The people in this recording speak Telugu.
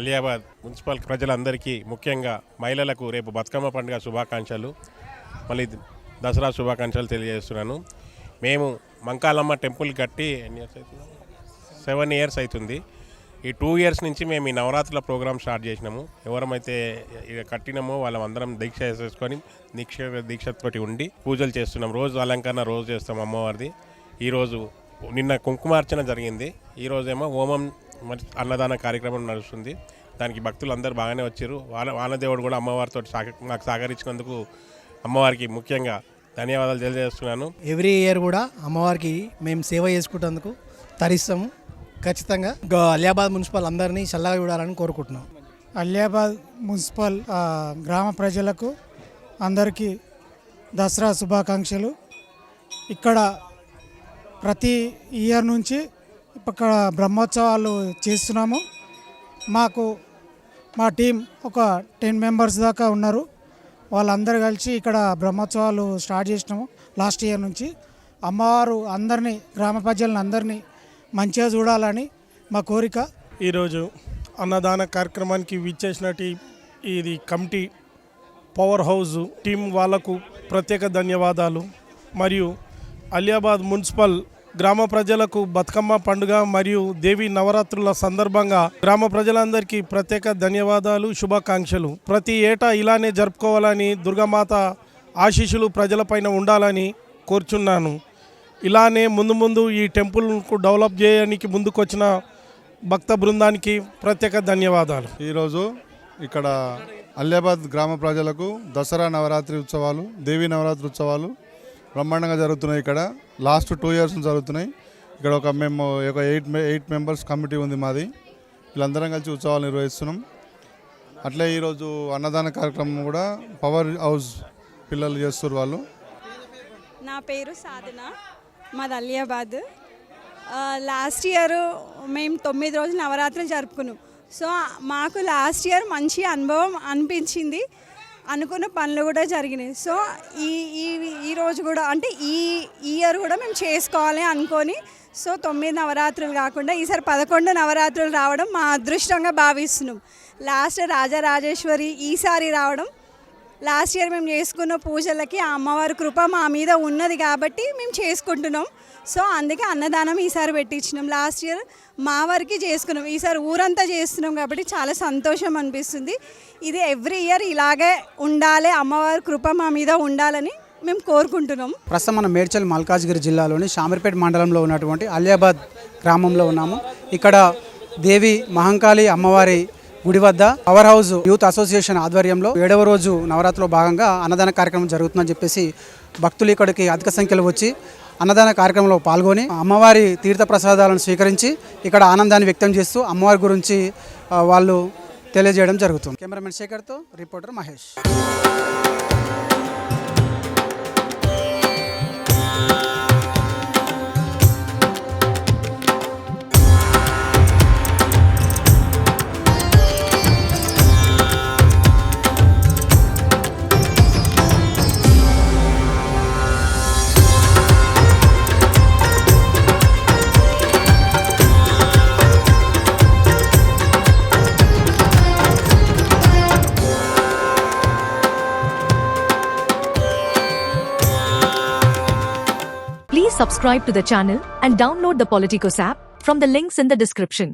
అలియాబాద్ మున్సిపల్ ప్రజలందరికీ ముఖ్యంగా మహిళలకు రేపు బతుకమ్మ పండుగ శుభాకాంక్షలు, మళ్ళీ దసరా శుభాకాంక్షలు తెలియజేస్తున్నాను. మేము మంకాలమ్మ టెంపుల్ కట్టి 7 years అవుతుంది. ఈ 2 years నుంచి మేము ఈ నవరాత్రుల ప్రోగ్రామ్ స్టార్ట్ చేసినాము. ఎవరమైతే కట్టినామో వాళ్ళందరం దీక్ష చేసుకొని దీక్షతోటి ఉండి పూజలు చేస్తున్నాం. రోజు అలంకరణ రోజు చేస్తాం అమ్మవారిది. ఈరోజు నిన్న కుంకుమార్చన జరిగింది. ఈరోజేమో హోమం అన్నదాన కార్యక్రమం నడుస్తుంది. దానికి భక్తులు అందరూ బాగానే వచ్చారు. వానదేవుడు కూడా అమ్మవారితో నాకు సహకరించినందుకు అమ్మవారికి ముఖ్యంగా ధన్యవాదాలు తెలియజేస్తున్నాను. ఎవ్రీ ఇయర్ కూడా అమ్మవారికి మేము సేవ చేసుకుంటేందుకు తరిస్తాము. ఖచ్చితంగా అలియాబాద్ మున్సిపల్ అందరినీ చల్లగా చూడాలని కోరుకుంటున్నాం. అలియాబాద్ మున్సిపల్ గ్రామ ప్రజలకు అందరికీ దసరా శుభాకాంక్షలు. ఇక్కడ ప్రతి ఇయర్ నుంచి ఇక్కడ బ్రహ్మోత్సవాలు చేస్తున్నాము. మా టీం ఒక 10 members దాకా ఉన్నారు. వాళ్ళందరూ కలిసి ఇక్కడ బ్రహ్మోత్సవాలు స్టార్ట్ చేసినాము లాస్ట్ ఇయర్ నుంచి. అమ్మవారు అందరినీ, గ్రామ ప్రజలను అందరినీ మంచిగా చూడాలని మా కోరిక. ఈరోజు అన్నదాన కార్యక్రమానికి విచ్చేసినట్టు ఇది కమిటీ పవర్ హౌస్ టీం వాళ్ళకు ప్రత్యేక ధన్యవాదాలు. మరియు అలియాబాద్ మున్సిపల్ గ్రామ ప్రజలకు బతుకమ్మ పండుగ మరియు దేవి నవరాత్రుల సందర్భంగా గ్రామ ప్రజలందరికీ ప్రత్యేక ధన్యవాదాలు, శుభాకాంక్షలు. ప్రతి ఏటా ఇలానే జరుపుకోవాలని, దుర్గామాత ఆశీస్సులు ప్రజలపైన ఉండాలని కోరుచున్నాను. ఇలానే ముందు ఈ టెంపుల్కు డెవలప్ చేయడానికి ముందుకొచ్చిన భక్త బృందానికి ప్రత్యేక ధన్యవాదాలు. ఈరోజు ఇక్కడ అలియాబాద్ గ్రామ ప్రజలకు దసరా నవరాత్రి ఉత్సవాలు, దేవీ నవరాత్రి ఉత్సవాలు బ్రహ్మాండంగా జరుగుతున్నాయి. ఇక్కడ లాస్ట్ 2 years జరుగుతున్నాయి. ఇక్కడ మేము 8 members కమిటీ ఉంది మాది. వీళ్ళందరం కలిసి ఉత్సవాలు నిర్వహిస్తున్నాం. అట్లే ఈరోజు అన్నదాన కార్యక్రమం కూడా పవర్ హౌస్ పిల్లలు చేస్తారు వాళ్ళు. నా పేరు సాధన, మాది అలియాబాద్. లాస్ట్ ఇయర్ మేము 9 రోజులు నవరాత్రులు జరుపుకున్నాం. సో మాకు లాస్ట్ ఇయర్ మంచి అనుభవం అనిపించింది. అనుకున్న పనులు కూడా జరిగినాయి. సో ఈ రోజు కూడా అంటే ఈ ఇయర్ కూడా మేము చేసుకోవాలి అనుకొని, సో 9 నవరాత్రులు కాకుండా ఈసారి 11 నవరాత్రులు రావడం మా అదృష్టంగా భావిస్తున్నాం. లాస్ట్ రాజరాజేశ్వరి ఈసారి రావడం, లాస్ట్ ఇయర్ మేము చేసుకున్న పూజలకి ఆ అమ్మవారి కృప మా మీద ఉన్నది కాబట్టి మేము చేసుకుంటున్నాం. సో అందుకే అన్నదానం ఈసారి పెట్టించినాం. లాస్ట్ ఇయర్ మా వరకు చేసుకున్నాం, ఈసారి ఊరంతా చేస్తున్నాం కాబట్టి చాలా సంతోషం అనిపిస్తుంది. ఇది ఎవ్రీ ఇయర్ ఇలాగే ఉండాలి, అమ్మవారి కృప మా మీద ఉండాలని మేము కోరుకుంటున్నాం. ప్రస్తుతం మనం మేడ్చల్ మల్కాజ్గిరి జిల్లాలోని షామీర్పేట మండలంలో ఉన్నటువంటి అలియాబాద్ గ్రామంలో ఉన్నాము. ఇక్కడ దేవి మహంకాళి అమ్మవారి గుడి వద్ద పవర్ హౌస్ యూత్ అసోసియేషన్ ఆధ్వర్యంలో 7వ రోజు నవరాత్రిలో భాగంగా అన్నదాన కార్యక్రమం జరుగుతుందని చెప్పేసి భక్తులు ఇక్కడికి అధిక సంఖ్యలో వచ్చి అన్నదాన కార్యక్రమంలో పాల్గొని అమ్మవారి తీర్థ ప్రసాదాలను స్వీకరించి ఇక్కడ ఆనందాన్ని వ్యక్తం చేస్తూ అమ్మవారి గురించి వాళ్ళు తెలియజేయడం జరుగుతుంది. కెమెరామెన్ శేఖర్తో reporter Mahesh. Please subscribe to the channel and download the Politicos app from the links in the description.